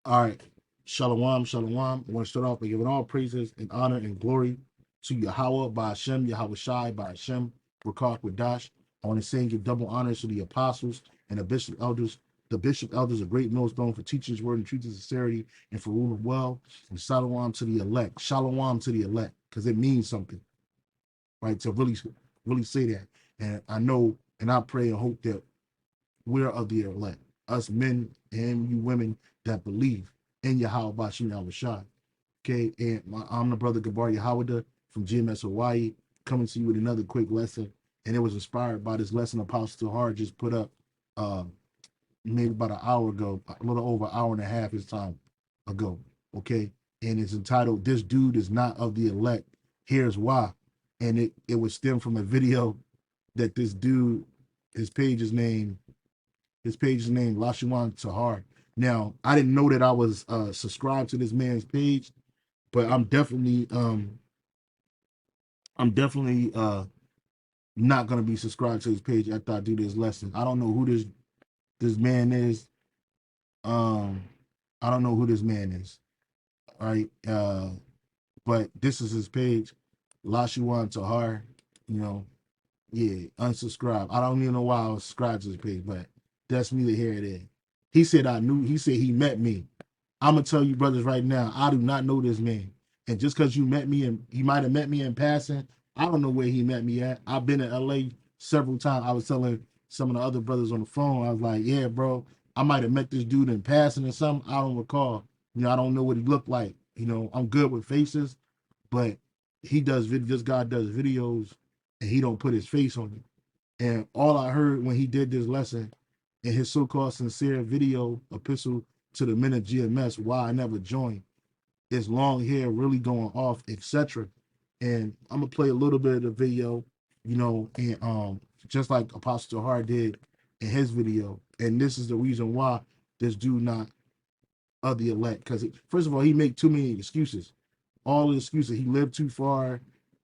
All right. Shalom, shalom. I want to start off by giving all praises and honor and glory to Yahweh by Hashem, Yahweh Shai by Hashem, Rakak Wadash. I want to say and give double honors to the apostles and the bishop elders. The bishop elders, a great millstone for teaching his word and truth and sincerity and for ruling well. And shalom to the elect. Shalom to the elect, because it means something, right? To really say that. And I know and I pray and hope that we're of the elect, us men and you women that believe in Yahweh Bashim Yahushua. Okay, and I'm the brother Gabar Yahweh from GMS Hawaii, coming to you with another quick lesson. And it was inspired by this lesson Apostle Tahar just put up uh, maybe about an hour ago, a little over an hour and a half his time ago. Okay, and it's entitled "This Dude Is Not of the Elect." Here's why, and it was stemmed from a video that this dude, his page is named Lashawan Tahar. Now, I didn't know that I was subscribed to this man's page, but I'm definitely not gonna be subscribed to his page after I do this lesson. I don't know who this man is. Um, I don't know who this man is. All right. But this is his page, Lashawan Tahar. You know, yeah, unsubscribe. I don't even know why I was subscribed to his page, but that's neither here nor there. He said he met me. I'm gonna tell you, brothers, right now, I do not know this man. And just because you met me and he might have met me in passing, I don't know where he met me at. I've been in LA several times. I was telling some of the other brothers on the phone, I was like, yeah, bro, I might have met this dude in passing or something. I don't recall. I don't know what he looked like. I'm good with faces, but this guy does videos and he don't put his face on it. And all I heard when he did this lesson in his so-called sincere video epistle to the men of GMS, why I never joined, is long hair really going off, etc. And I'm gonna play a little bit of the video, and just like Apostle Hart did in his video. And this is the reason why this dude not of the elect. Because first of all, he make too many excuses. All the excuses. He lived too far.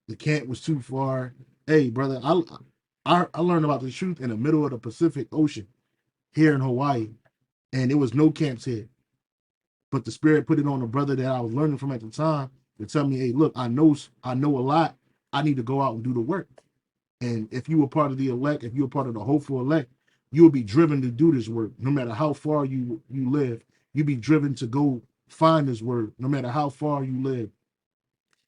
The camp was too far. Hey, brother, I learned about the truth in the middle of the Pacific Ocean here in Hawaii, and there was no camps here. But the spirit put it on the brother that I was learning from at the time to tell me, hey, look, I know a lot. I need to go out and do the work. And if you were part of the elect, if you were part of the hopeful elect, you'll be driven to do this work. No matter how far you live, you'll be driven to go find this word, no matter how far you live,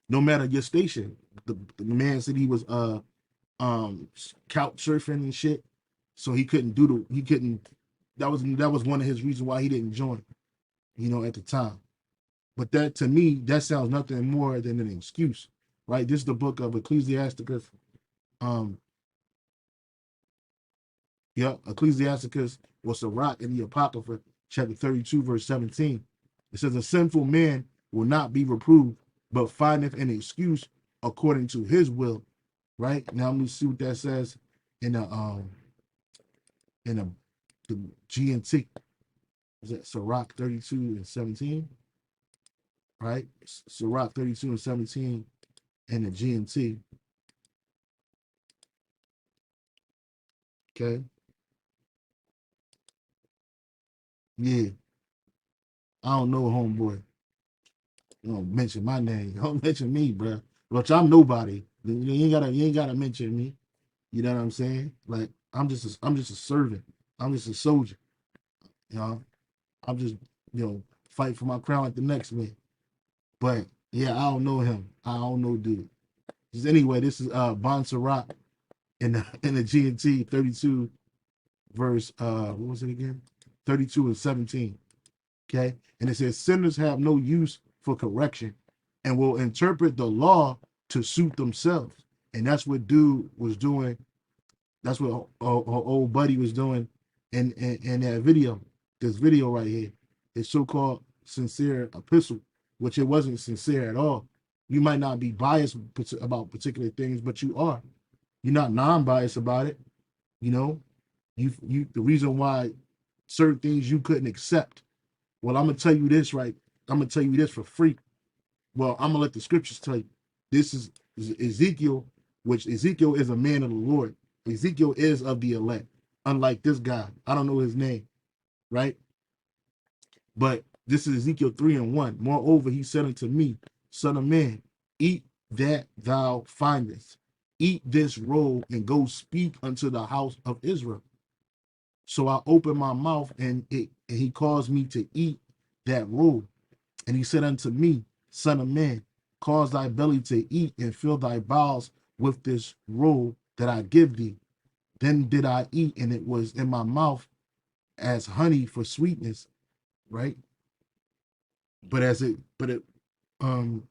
no matter your station. The man said he was couch surfing and shit. So he couldn't he couldn't that was one of his reasons why he didn't join, at the time. But that to me, that sounds nothing more than an excuse, right? This is the book of Ecclesiasticus. Um, yeah, Ecclesiasticus was the rock in the Apocrypha, chapter 32, verse 17. It says, a sinful man will not be reproved, but findeth an excuse according to his will. Right? Now let me see what that says in the GNT. Is that Sirach 32 and 17? Right? Sirach 32 and 17 in the GNT. Okay. Yeah. I don't know, homeboy. You don't mention my name. Don't mention me, bro. Which I'm nobody. You ain't gotta mention me. You know what I'm saying? Like I'm just a servant. I'm just a soldier. You know, I'm just fight for my crown like the next man. But yeah, I don't know him. I don't know dude. Just anyway, this is Bon Sarat in the GNT 32 verse what was it again? 32 and 17. Okay. And it says, sinners have no use for correction and will interpret the law to suit themselves. And that's what dude was doing. That's what old buddy was doing in that video. This video right here. It's so-called sincere epistle, which it wasn't sincere at all. You might not be biased about particular things, but you are. You're not non-biased about it. You know, you the reason why certain things you couldn't accept. Well, I'm gonna tell you this, right? I'm gonna tell you this for free. Well, I'm gonna let the scriptures tell you. This is Ezekiel, which Ezekiel is a man of the Lord. Ezekiel is of the elect, unlike this guy. I don't know his name, right? But This is Ezekiel 3:1. Moreover, he said unto me, Son of man, eat that thou findest. Eat this roll and go speak unto the house of Israel. So I opened my mouth, and he caused me to eat that roll. And he said unto me, Son of man, cause thy belly to eat and fill thy bowels with this roll that I give thee. Then did I eat, and it was in my mouth as honey for sweetness, right? But it um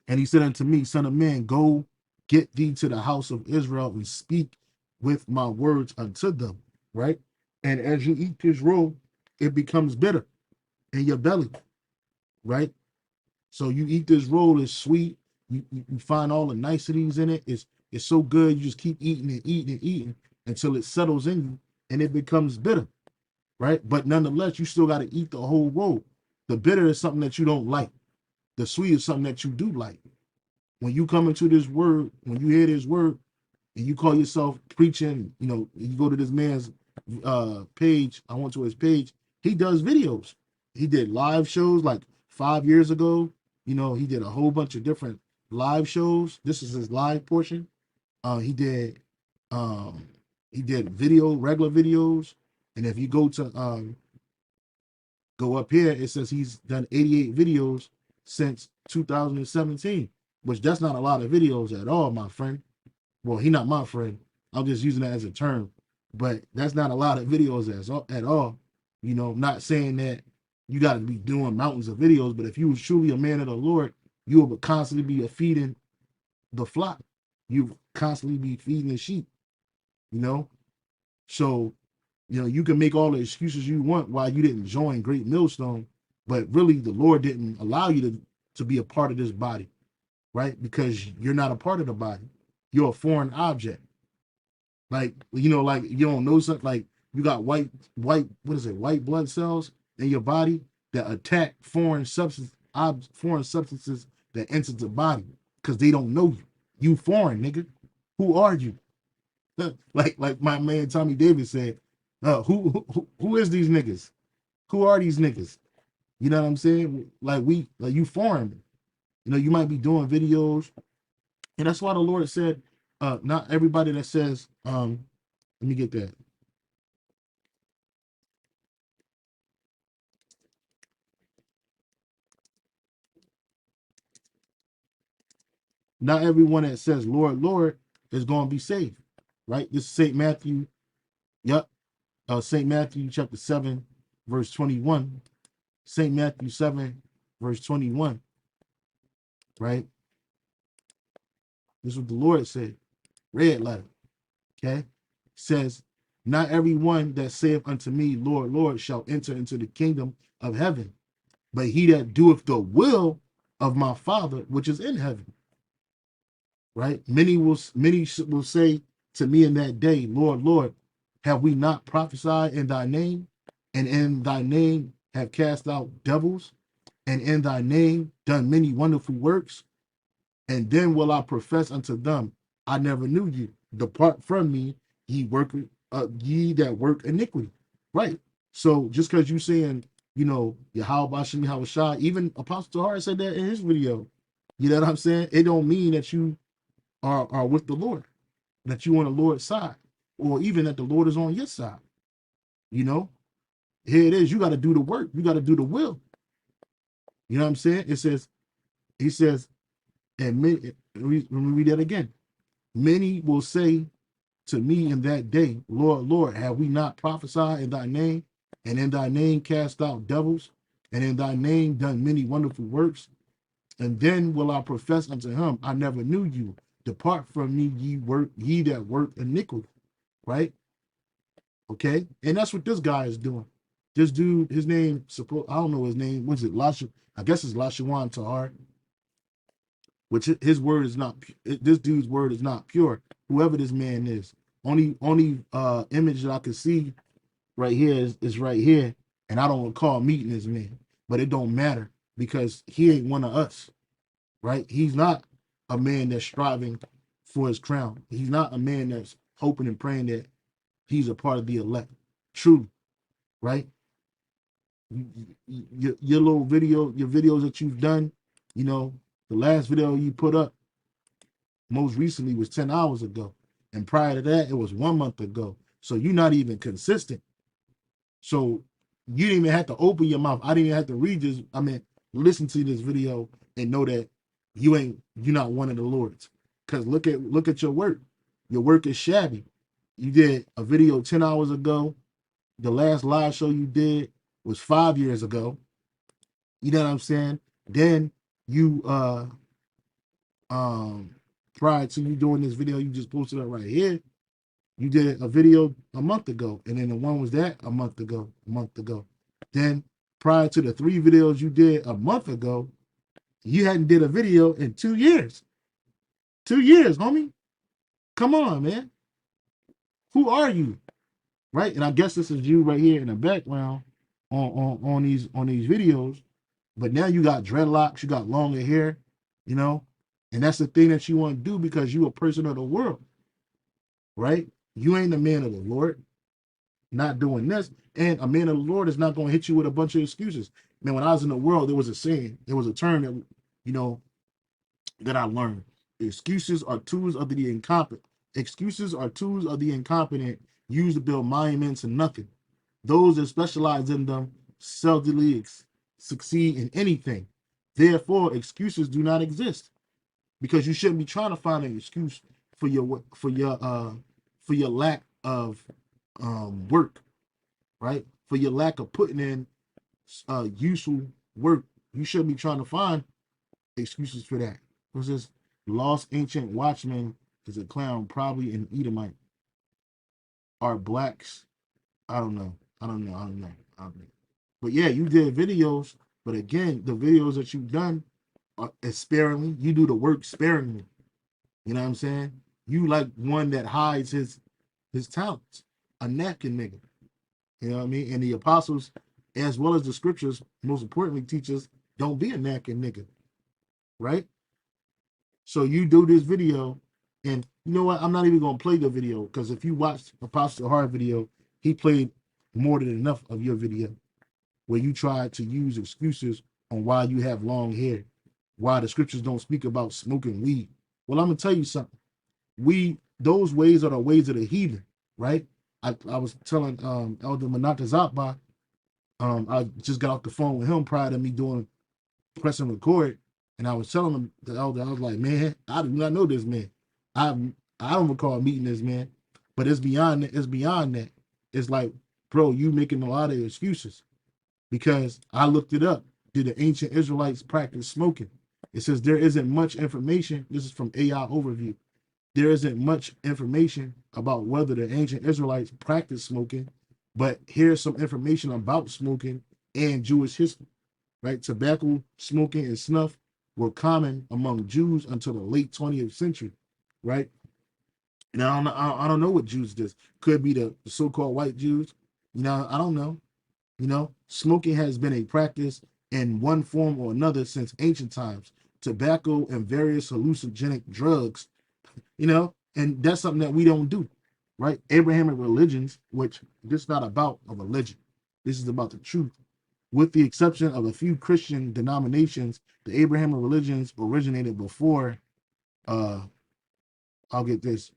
and he said unto me, Son of man, go get thee to the house of Israel and speak with my words unto them, right? And as you eat this roll, it becomes bitter in your belly, right? So you eat this roll, it's sweet. You find all the niceties in it. It's so good. You just keep eating and eating and eating until it settles in you and it becomes bitter, right? But nonetheless, you still got to eat the whole roll. The bitter is something that you don't like. The sweet is something that you do like. When you come into this word, when you hear this word, and you call yourself preaching, you go to this man's page. I went to his page. He does videos. He did live shows like 5 years ago. He did a whole bunch of different live shows. This is his live portion. He did regular videos. And if you go up here, it says he's done 88 videos since 2017, which that's not a lot of videos at all, my friend. Well, he not my friend. I'm just using that as a term, but that's not a lot of videos at all. Not saying that you got to be doing mountains of videos, but if you was truly a man of the Lord, you will constantly be feeding the flock. You constantly be feeding the sheep. You know, so you can make all the excuses you want why you didn't join Great Millstone, but really the Lord didn't allow you to be a part of this body, right? Because you're not a part of the body. You're a foreign object. Like you don't know something, like you got white blood cells in your body that attack foreign substances that enter the body because they don't know you. You foreign, nigga. Who are you? like my man Tommy Davis said, who is these niggas? Who are these niggas? You know what I'm saying? Like you foreign. You might be doing videos, and that's why the Lord said, not everybody that says, let me get that. Not everyone that says Lord, Lord is going to be saved, right? This is St. Matthew. Yep. St. Matthew chapter 7, verse 21. St. Matthew 7, verse 21, right? This is what the Lord said. Red letter, okay? Says, not everyone that saith unto me, Lord, Lord, shall enter into the kingdom of heaven, but he that doeth the will of my Father which is in heaven. Right? Many will say to me in that day, Lord, Lord, have we not prophesied in thy name, and in thy name have cast out devils, and in thy name done many wonderful works? And then will I profess unto them, I never knew you. Depart from me, ye that work iniquity. Right. So just because you saying, Yahweh Shem Shai, even Apostle Tahar said that in his video. You know what I'm saying? It don't mean that you are with the Lord, that you on the Lord's side, or even that the Lord is on your side. You know, here it is. You got to do the work. You got to do the will. You know what I'm saying? He says, and many, let me read that again. Many will say to me in that day, Lord, Lord, have we not prophesied in thy name, and in thy name cast out devils, and in thy name done many wonderful works? And then will I profess unto him, I never knew you. Depart from me, ye that work iniquity. Right? Okay. And that's what this guy is doing. This dude, his name, I don't know his name. What's it? I guess it's Lashawan Tahar, which his word is not, this dude's word is not pure. Whoever this man is. Only image that I can see right here is right here. And I don't recall meeting this man. But it don't matter because he ain't one of us. Right? He's not a man that's striving for his crown. He's not a man that's hoping and praying that he's a part of the elect. True, right? Your little video, your videos that you've done, you know, the last video you put up most recently was 10 hours ago. And prior to that, it was 1 month ago. So you're not even consistent. So you didn't even have to open your mouth. I didn't even have to read this. I mean, listen to this video and know that you're not one of the Lord's. Because look at your work. Your work is shabby. You did a video 10 hours ago. The last live show you did was 5 years ago. You know what I'm saying? Then you um prior to you doing this video you just posted up right here, you did a video a month ago, and then the one was that a month ago. Then prior to the 3 videos you did a month ago, you hadn't did a video in 2 years. 2 years, homie. Come on, man. Who are you? Right? And I guess this is you right here in the background on these videos. But now you got dreadlocks, you got longer hair, you know, and that's the thing that you want to do because you a person of the world, right? You ain't a man of the Lord, not doing this. And a man of the Lord is not going to hit you with a bunch of excuses. Man, when I was in the world, there was a saying, there was a term that, you know, that I learned. Excuses are tools of the incompetent. Excuses are tools of the incompetent used to build monuments and nothing. Those that specialize in them seldomly succeed in anything. Therefore, excuses do not exist because you shouldn't be trying to find an excuse for your lack of work, right? For your lack of putting in useful work. You shouldn't be trying to find excuses for that. What's this? Lost ancient watchman is a clown, probably an Edomite. Are blacks? I don't know. I don't know. But yeah, you did videos. But again, the videos that you've done are sparingly. You do the work sparingly. You know what I'm saying? You like one that hides his talents, a napkin nigga. You know what I mean? And the apostles, as well as the scriptures, most importantly, teach us don't be a napkin nigga, right? So you do this video, and you know what? I'm not even gonna play the video because if you watch Apostle Tahar video, he played more than enough of your video where you tried to use excuses on why you have long hair, why the scriptures don't speak about smoking weed. Well, I'm gonna tell you something. Those ways are the ways of the heathen, right? I was telling Elder Manata Zappa, I just got off the phone with him prior to me doing pressing record, and I was telling him the elder, I was like, man, I do not know this man. I I don't recall meeting this man, but it's beyond that. It's beyond that. It's like, bro, you making a lot of excuses because I looked it up. Did the ancient Israelites practice smoking? It says there isn't much information. This is from AI Overview. There isn't much information about whether the ancient Israelites practiced smoking, but here's some information about smoking and Jewish history, right? Tobacco, smoking, and snuff were common among Jews until the late 20th century, right? Now, I don't know what Jews this could be the so-called white Jews. You know, I don't know. You know, smoking has been a practice in one form or another since ancient times. Tobacco and various hallucinogenic drugs, you know, and that's something that we don't do, right? Abrahamic religions, which this is not about a religion, this is about the truth. With the exception of a few Christian denominations, the Abrahamic religions originated before. I'll get this.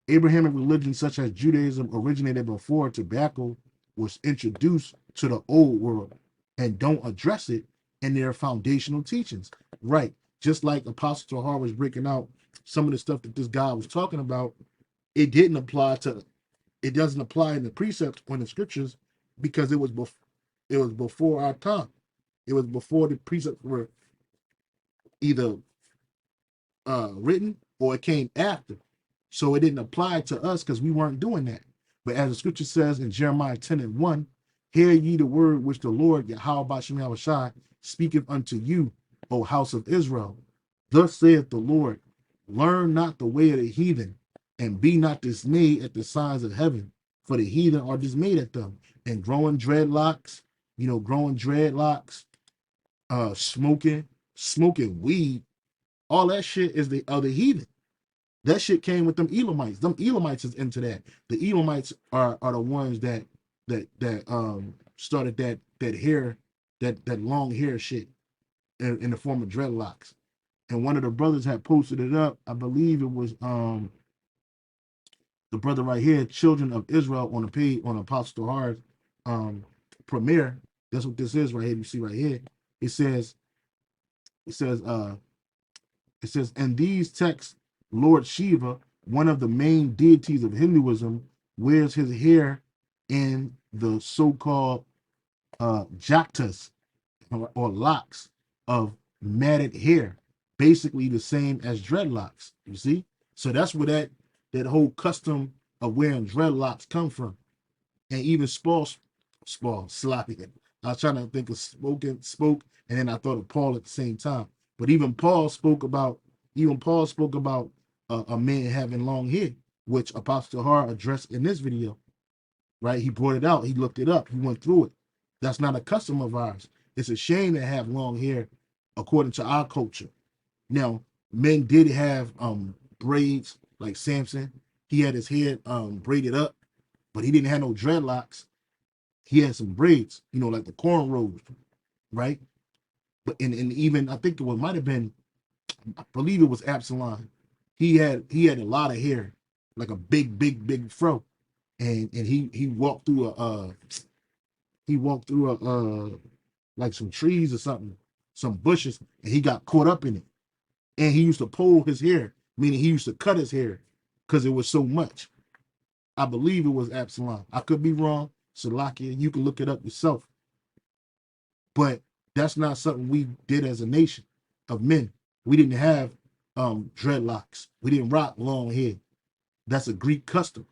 Abrahamic religions such as Judaism originated before tobacco was introduced to the old world and don't address it in their foundational teachings. Right. Just like Apostle Tahar was breaking out some of the stuff that this guy was talking about, it doesn't apply in the precepts or in the scriptures because it was before our time. It was before the precepts were either written or it came after. So it didn't apply to us because we weren't doing that. But as the scripture says in Jeremiah 10:1, hear ye the word which the Lord Yahweh Shem Yahushai speaketh unto you, O house of Israel. Thus saith the Lord, learn not the way of the heathen, and be not dismayed at the signs of heaven, for the heathen are dismayed at them. And growing dreadlocks, smoking weed, all that shit is the other heathen. That shit came with them Elamites. Them Elamites is into that. The Elamites are the ones that started that hair, that long hair shit in the form of dreadlocks. And one of the brothers had posted it up. I believe it was the brother right here, Children of Israel, on the page on Apostle Tahar's premiere. That's what this is right here. You see right here. It says, it says, uh, it says, in these texts, Lord Shiva, one of the main deities of Hinduism, wears his hair in the so-called jaktas or locks of matted hair, basically the same as dreadlocks. You see, so that's where that whole custom of wearing dreadlocks come from. And even sloppy. I was trying to think of spoke, and then I thought of Paul at the same time. But even Paul spoke about a man having long hair, which Apostle Tahar addressed in this video. Right? He brought it out. He looked it up. He went through it. That's not a custom of ours. It's a shame to have long hair, according to our culture. Now, men did have braids, like Samson. He had his hair braided up, but he didn't have no dreadlocks. He had some braids, like the cornrows, right? But and even I think might have been, I believe it was Absalom. He had a lot of hair, like a big fro, and he walked through a like some trees or something, some bushes, and he got caught up in it. And he used to pull his hair, meaning he used to cut his hair because it was so much. I believe it was Absalom. I could be wrong. Salakia, you can look it up yourself. But that's not something we did as a nation of men. We didn't have dreadlocks. We didn't rock long hair. That's a Greek custom,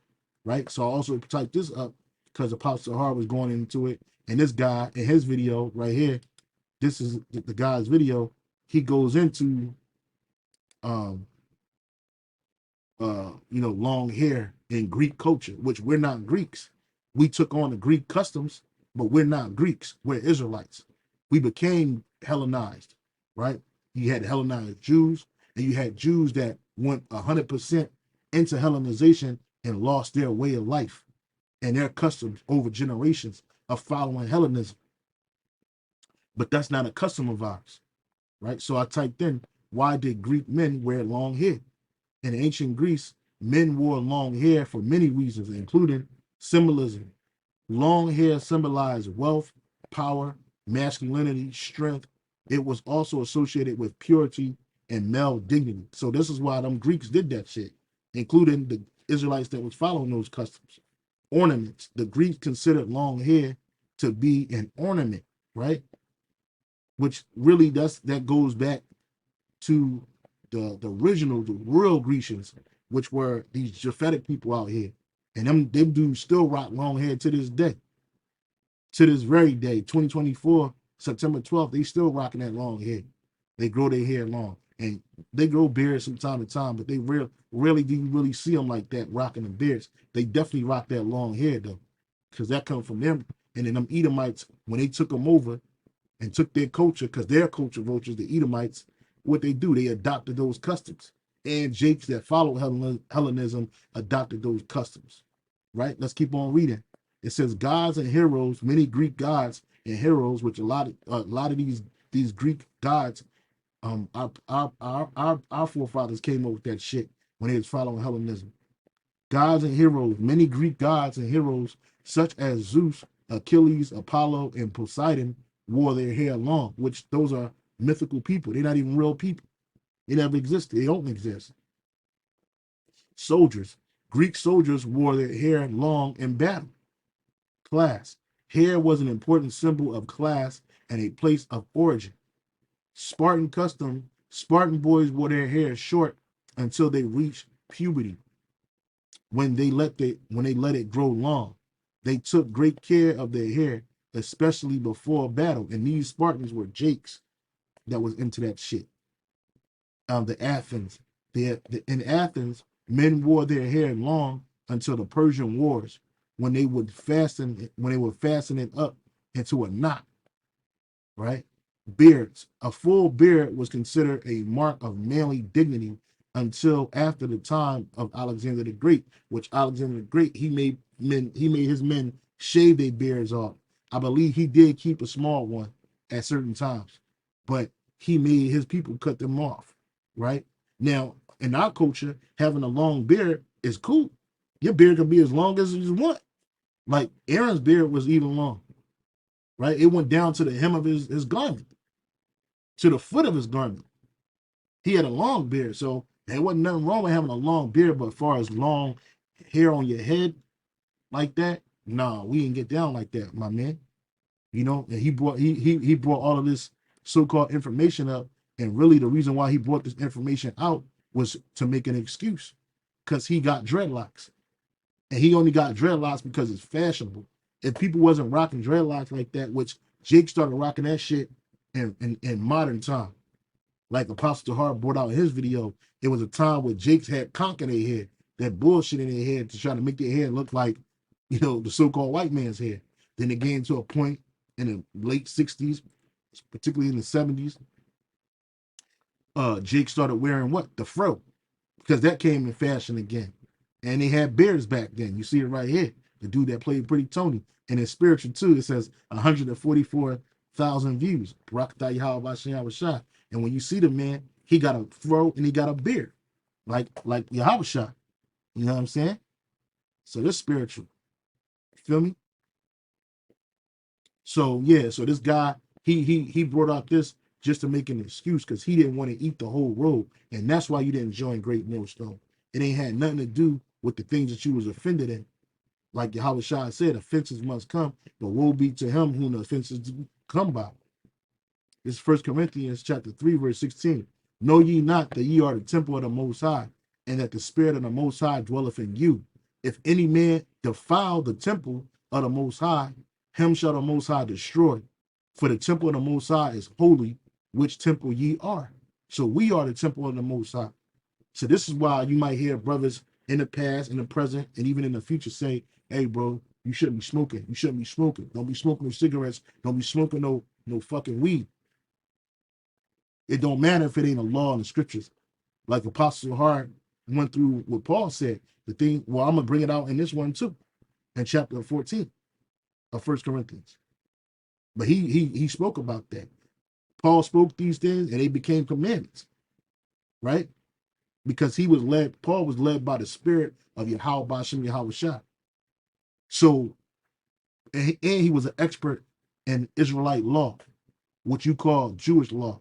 right? So I also typed this up because Apostle Tahar was going into it. And this guy in his video right here, this is the guy's video. He goes into um long hair in Greek culture, which we're not Greeks. We took on the Greek customs, but we're not Greeks. We're Israelites. We became Hellenized, right? You had Hellenized Jews, and you had Jews that went 100% into Hellenization and lost their way of life and their customs over generations of following Hellenism. But that's not a custom of ours, right? So I typed in, why did Greek men wear long hair? In ancient Greece, men wore long hair for many reasons, including symbolism. Long hair symbolized wealth, power, masculinity, strength. It was also associated with purity and male dignity. So this is why them Greeks did that shit, including the Israelites that was following those customs. Ornaments. The Greeks considered long hair to be an ornament, right? Which really that goes back to the original, the real Grecians, which were these Japhetic people out here. And them dudes still rock long hair to this day. To this very day, 2024, September 12th, they still rocking that long hair. They grow their hair long. And they grow beards from time to time, but they rarely do you really see them like that rocking the beards. They definitely rock that long hair though, because that comes from them. And then them Edomites, when they took them over, and took their culture, because their culture vultures, the Edomites, what they do, they adopted those customs. And Jakes that followed Hellenism adopted those customs. Right? Let's keep on reading. It says gods and heroes, many Greek gods and heroes, which a lot of these Greek gods, our forefathers came up with that shit when they was following Hellenism. Gods and heroes, many Greek gods and heroes, such as Zeus, Achilles, Apollo, and Poseidon, wore their hair long, which those are mythical people. They're not even real people. They never existed. They don't exist. Soldiers. Greek soldiers wore their hair long in battle. Class. Hair was an important symbol of class and a place of origin. Spartan custom. Spartan boys wore their hair short until they reached puberty. When they let it grow long, they took great care of their hair, especially before battle. And these Spartans were Jakes that was into that shit. The Athens, in Athens, men wore their hair long until the Persian Wars, when they would fasten it up into a knot. Right? Beards. A full beard was considered a mark of manly dignity until after the time of Alexander the Great, which Alexander the Great he made his men shave their beards off I believe he did keep a small one at certain times, but he made his people cut them off, right? Now, in our culture, having a long beard is cool. Your beard can be as long as you want. Like Aaron's beard was even long, right? It went down to the hem of his garment, to the foot of his garment. He had a long beard, so there wasn't nothing wrong with having a long beard. But as far as long hair on your head like that, nah, we didn't get down like that, my man. You know, and he brought all of this so-called information up, and really the reason why he brought this information out was to make an excuse, because he got dreadlocks, and he only got dreadlocks because it's fashionable. If people wasn't rocking dreadlocks like that, which Jake started rocking that shit in modern time, like Apostle Tahar brought out in his video, it was a time where Jakes had conch in their head, that bullshit in their head to try to make their hair look like, you know, the so-called white man's hair. Then it came to a point in the late 60s, particularly in the 70s, Jake started wearing what? The fro, because that came in fashion again. And they had beards back then. You see it right here. The dude that played Pretty Tony. And in spiritual too, it says 144,000 views. And when you see the man, he got a fro and he got a beard, like Yahweh. You know what I'm saying? So this spiritual. Feel me? So yeah, so this guy, he brought out this just to make an excuse, because he didn't want to eat the whole road. And that's why you didn't join Great Millstone. It ain't had nothing to do with the things that you was offended in. Like Yahweh Shai said, offenses must come, but woe be to him whom the offenses come by. This is 1 Corinthians chapter 3, verse 16. Know ye not that ye are the temple of the Most High, and that the Spirit of the Most High dwelleth in you? If any man defile the temple of the Most High, him shall the Most High destroy. For the temple of the Most High is holy, which temple ye are. So we are the temple of the Most High. So this is why you might hear brothers in the past, in the present, and even in the future say, hey, bro, you shouldn't be smoking. You shouldn't be smoking. Don't be smoking no cigarettes. Don't be smoking no fucking weed. It don't matter if it ain't a law in the scriptures. Like Apostle Hart went through what Paul said. The thing, well, I'm going to bring it out in this one too, in chapter 14 of 1 Corinthians. But he spoke about that. Paul spoke these things and they became commandments, right? Because Paul was led by the spirit of Yahweh Bashem Yahweh Shah. So, and he was an expert in Israelite law, what you call Jewish law,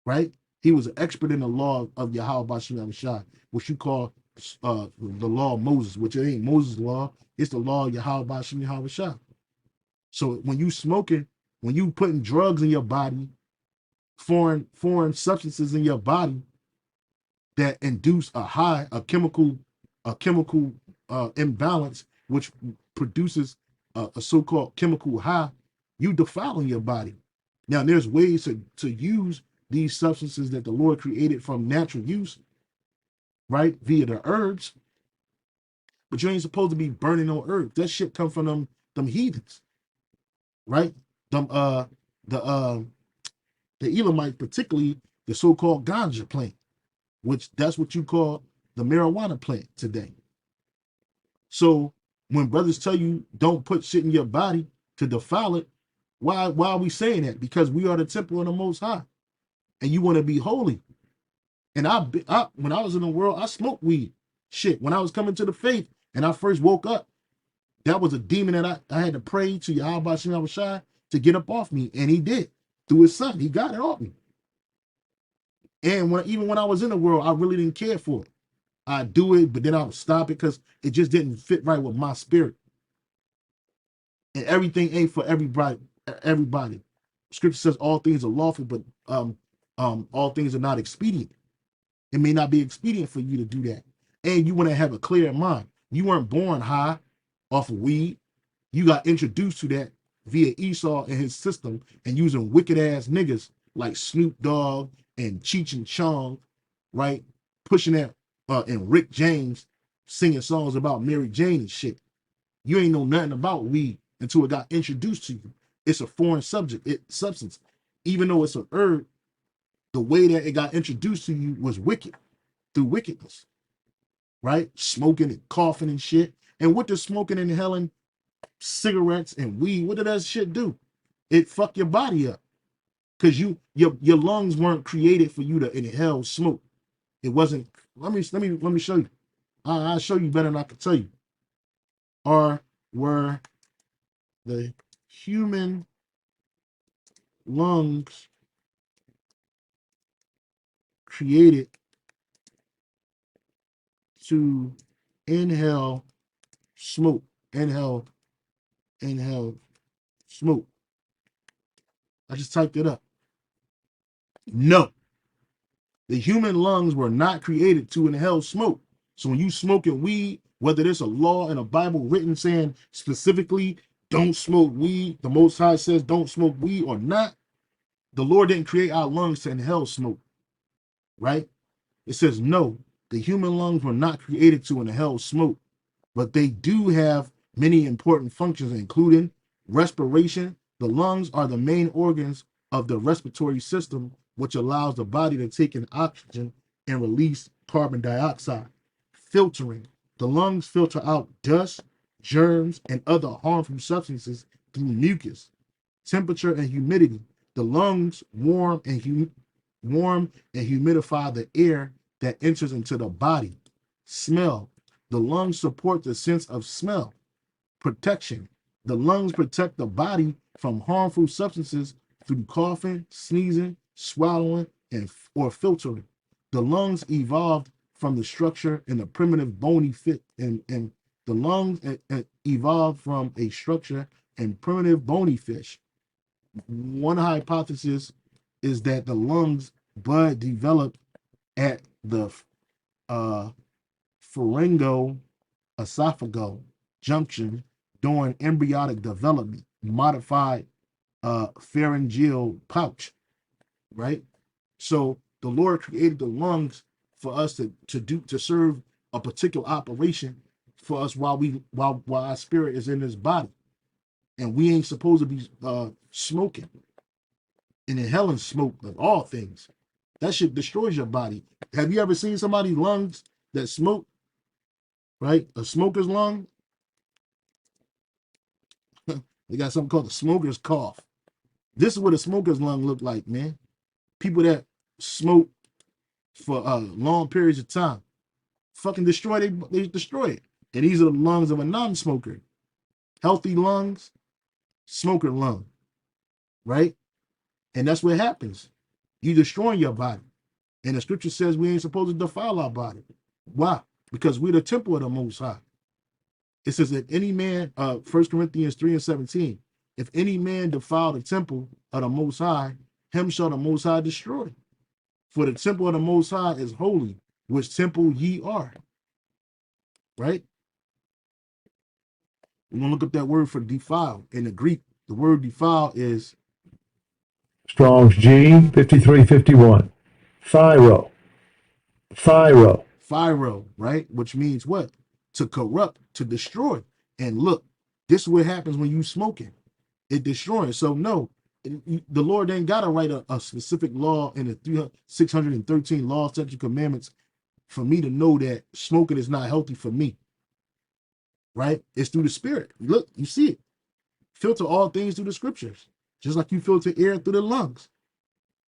right? He was an expert in the law of Yahweh Bashem Yahweh Shah, what you call the law of Moses, which it ain't Moses' law, it's the law of Yahweh Bashem Yahweh Shah. So when you smoking, when you putting drugs in your body, foreign substances in your body that induce a chemical imbalance, which produces a so-called chemical high, you defiling your body. Now there's ways to use these substances that the Lord created from natural use, right, via the herbs, but you ain't supposed to be burning no herbs. That shit come from them heathens, right? Them the Elamites, particularly the so-called ganja plant, which that's what you call the marijuana plant today. So when brothers tell you don't put shit in your body to defile it, why are we saying that? Because we are the temple of the Most High, and you want to be holy. And when I was in the world, I smoked weed. Shit, when I was coming to the faith and I first woke up, that was a demon that I had to pray to Yahweh Shem Shai to get up off me, and he did through his son. He got it off me. And even when I was in the world, I really didn't care for it. I'd do it, but then I would stop it because it just didn't fit right with my spirit. And everything ain't for everybody. Everybody. Scripture says all things are lawful, but all things are not expedient. It may not be expedient for you to do that. And you want to have a clear mind. You weren't born high off of weed. You got introduced to that via Esau and his system, and using wicked ass niggas like Snoop Dogg and Cheech and Chong, right? Pushing that, and Rick James singing songs about Mary Jane and shit. You ain't know nothing about weed until it got introduced to you. It's a foreign substance. Even though it's an herb, the way that it got introduced to you was wicked, through wickedness, right? Smoking and coughing and shit. And what does smoking and inhaling cigarettes and weed, what did that shit do? It fuck your body up. Because your lungs weren't created for you to inhale smoke. It wasn't. Let me show you. I'll show you better than I can tell you. Or were the human lungs created to inhale smoke? Inhale smoke. I just typed it up. No, the human lungs were not created to inhale smoke. So when you smoking weed, whether there's a law in a Bible written saying specifically don't smoke weed, the Most High says don't smoke weed or not, the Lord didn't create our lungs to inhale smoke, right? It says no, the human lungs were not created to inhale smoke, but they do have many important functions, including respiration. The lungs are the main organs of the respiratory system, which allows the body to take in oxygen and release carbon dioxide. Filtering. The lungs filter out dust, germs, and other harmful substances through mucus. Temperature and humidity. The lungs warm and humidify the air that enters into the body. Smell. The lungs support the sense of smell. Protection. The lungs protect the body from harmful substances through coughing, sneezing, swallowing, or filtering. The lungs evolved from the structure in the primitive bony fit and the lungs evolved from a structure in primitive bony fish. One hypothesis is that the lungs bud developed at the uh, pharyngo-esophageal junction during embryonic development, modified pharyngeal pouch, right? So the Lord created the lungs for us to serve a particular operation for us while our spirit is in this body, and we ain't supposed to be smoking and inhaling smoke of all things. That shit destroys your body. Have you ever seen somebody's lungs that smoke? Right, a smoker's lung. They got something called the smoker's cough. This is what a smoker's lung look like, man. People that smoke for long periods of time, fucking they destroy it. And these are the lungs of a non-smoker. Healthy lungs, smoker lung, right? And that's what happens. You destroying your body. And the scripture says we ain't supposed to defile our body. Why? Because we're the temple of the Most High. It says that any man, 1 Corinthians 3:17, if any man defile the temple of the Most High, him shall the Most High destroy. For the temple of the Most High is holy, which temple ye are. Right? We're going to look up that word for defile. In the Greek, the word defile is Strong's G 5351. Thyro. Phiro, right? Which means what? To corrupt, to destroy. And look, this is what happens when you smoking. It destroys. So no, the Lord ain't got to write a specific law in the 613 law, statutes, commandments for me to know that smoking is not healthy for me, right? It's through the spirit. Look, you see it. Filter all things through the scriptures, just like you filter air through the lungs.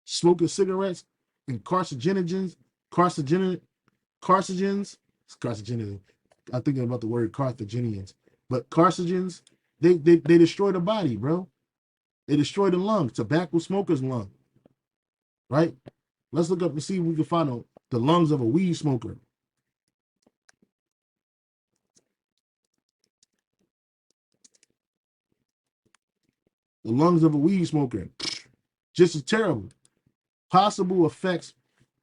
Smoking cigarettes and carcinogens, carcinogens. I'm thinking about the word Carthaginians, but carcinogens, they destroy the body, bro. They destroy the lungs. Tobacco smokers' lung, right? Let's look up and see if we can find the lungs of a weed smoker. The lungs of a weed smoker, just as terrible. Possible effects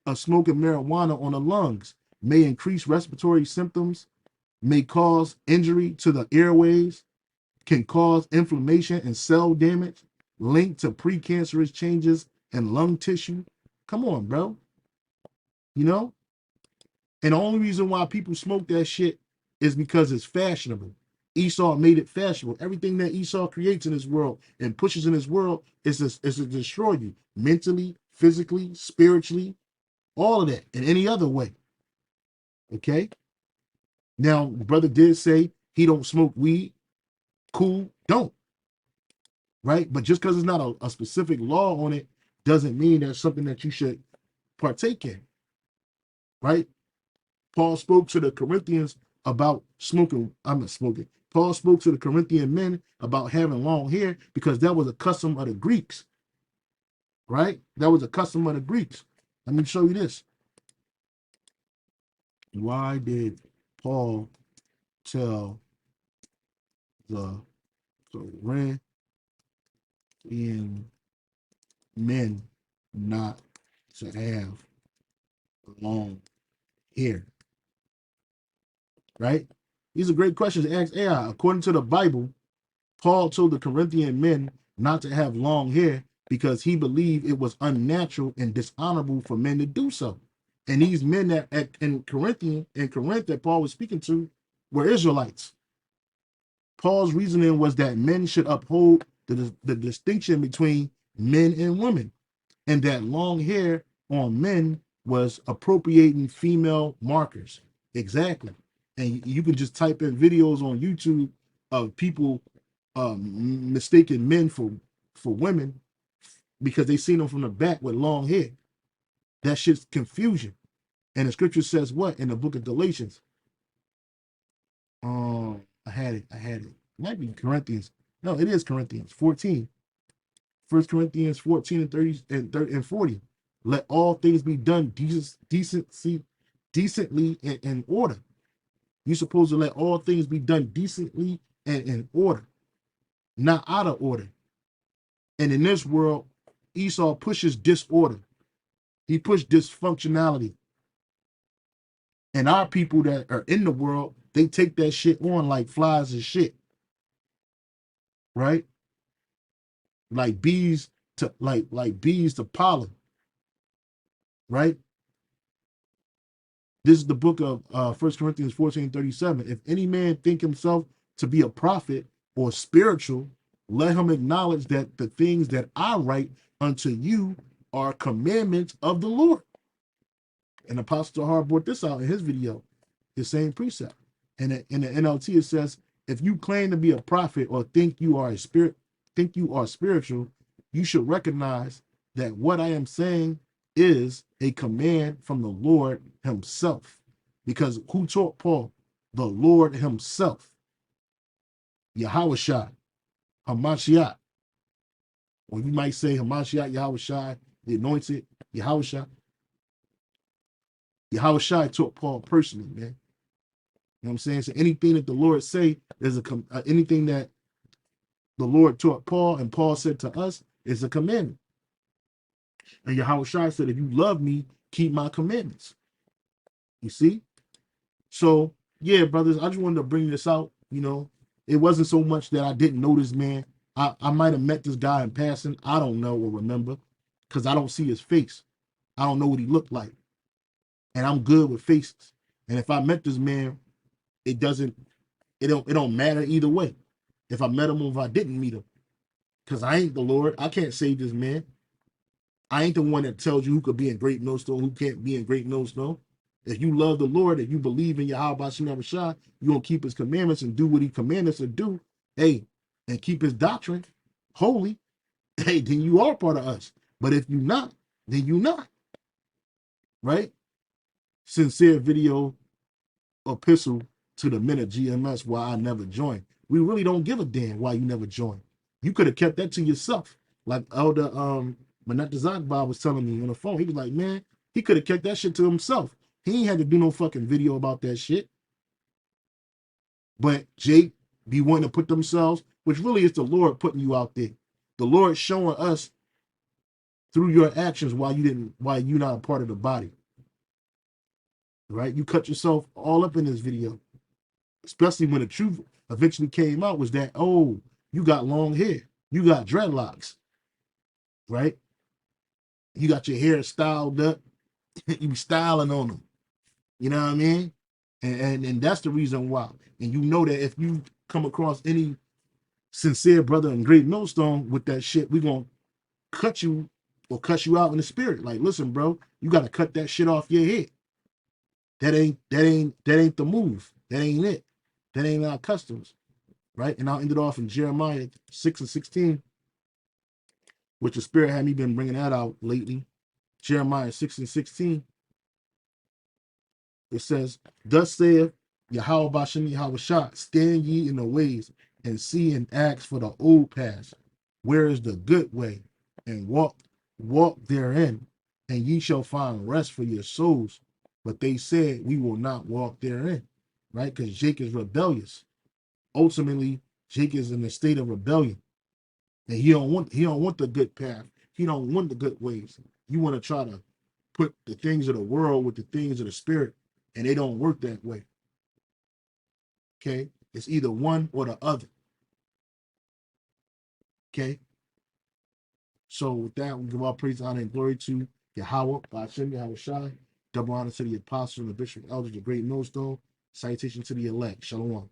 of smoking marijuana on the lungs may increase respiratory symptoms, may cause injury to the airways, can cause inflammation and cell damage, linked to precancerous changes in lung tissue. Come on, bro. You know? And the only reason why people smoke that shit is because it's fashionable. Esau made it fashionable. Everything that Esau creates in this world and pushes in this world is to destroy you mentally, physically, spiritually, all of that, in any other way. Okay? Now, brother did say he don't smoke weed. Cool, don't. Right? But just because it's not a specific law on it doesn't mean that's something that you should partake in. Right? Paul spoke to the Corinthians about smoking. I'm not smoking. Paul spoke to the Corinthian men about having long hair because that was a custom of the Greeks. Right? That was a custom of the Greeks. Let me show you this. Why did Paul tell the Corinthian men not to have long hair? Right? These are great questions to ask AI. According to the Bible, Paul told the Corinthian men not to have long hair because he believed it was unnatural and dishonorable for men to do so. And these men that in Corinth that Paul was speaking to were Israelites. Paul's reasoning was that men should uphold the distinction between men and women, and that long hair on men was appropriating female markers. Exactly. And you can just type in videos on YouTube of people mistaking men for women because they seen them from the back with long hair. That shit's confusion. And the scripture says what in the book of Galatians? I had it. It might be Corinthians. No, it is Corinthians 14. 1 Corinthians 14 and 30 and 40. Let all things be done decently and in order. You're supposed to let all things be done decently and in order, not out of order. And in this world, Esau pushes disorder. He pushed dysfunctionality. And our people that are in the world, they take that shit on like flies and shit. Right? Like bees to like bees to pollen. Right? This is the book of 1 Corinthians 14:37. If any man think himself to be a prophet or spiritual, let him acknowledge that the things that I write unto you are commandments of the Lord. And Apostle Tahar brought this out in his video, the same precept. And in the NLT, it says, if you claim to be a prophet or think you are spiritual, you should recognize that what I am saying is a command from the Lord himself. Because who taught Paul? The Lord himself. Yahushua, Hamashiach. Or you might say Hamashiach, Yahushua, the anointed, Yahushua. Yahushua taught Paul personally, man. You know what I'm saying? So anything that the Lord say is anything that the Lord taught Paul and Paul said to us is a commandment. And Yahushua said, if you love me, keep my commandments. You see? So, yeah, brothers, I just wanted to bring this out. You know, it wasn't so much that I didn't know this man. I might have met this guy in passing. I don't know or remember because I don't see his face. I don't know what he looked like. And I'm good with faces. And if I met this man, it don't matter either way. If I met him or if I didn't meet him. Because I ain't the Lord. I can't save this man. I ain't the one that tells you who could be in great millstone, who can't be in great millstone. If you love the Lord, if you believe in Yahweh Shem Shah, you're going to keep his commandments and do what he commanded us to do, hey, and keep his doctrine holy, hey, then you are part of us. But if you're not, then you're not. Right? Sincere video epistle to the men of GMS why I never joined. We really don't give a damn why you never joined. You could have kept that to yourself. Like Elder Manat Bob was telling me on the phone. He was like, man, he could have kept that shit to himself. He ain't had to do no fucking video about that shit. But Jake be wanting to put themselves, which really is the Lord putting you out there. The Lord showing us through your actions why you're not a part of the body. Right? You cut yourself all up in this video. Especially when the truth eventually came out was that, oh, you got long hair. You got dreadlocks. Right? You got your hair styled up. You be styling on them. You know what I mean? And that's the reason why. And you know that if you come across any sincere brother in Great Millstone with that shit, we're going to cut you or cuss you out in the spirit. Like, listen, bro, you got to cut that shit off your head. That ain't the move. That ain't it. That ain't our customs. right? And I'll end it off in Jeremiah 6:16, which the Spirit had me been bringing that out lately. Jeremiah 6:16. It says, "Thus saith Yahweh Bashem Yahweh Shah, stand ye in the ways and see and ask for the old paths. Where is the good way? And walk therein, and ye shall find rest for your souls." But they said, "We will not walk therein," right? Because Jake is rebellious. Ultimately, Jake is in a state of rebellion, and he don't want the good path. He don't want the good ways. You want to try to put the things of the world with the things of the spirit, and they don't work that way. Okay, it's either one or the other. Okay, so with that, we give all praise, honor, and glory to Yahweh, Ba'ashem, Yahweh Shai. Double honor to the apostles and the bishop, elders, the great millstone. Salutation to the elect. Shalom.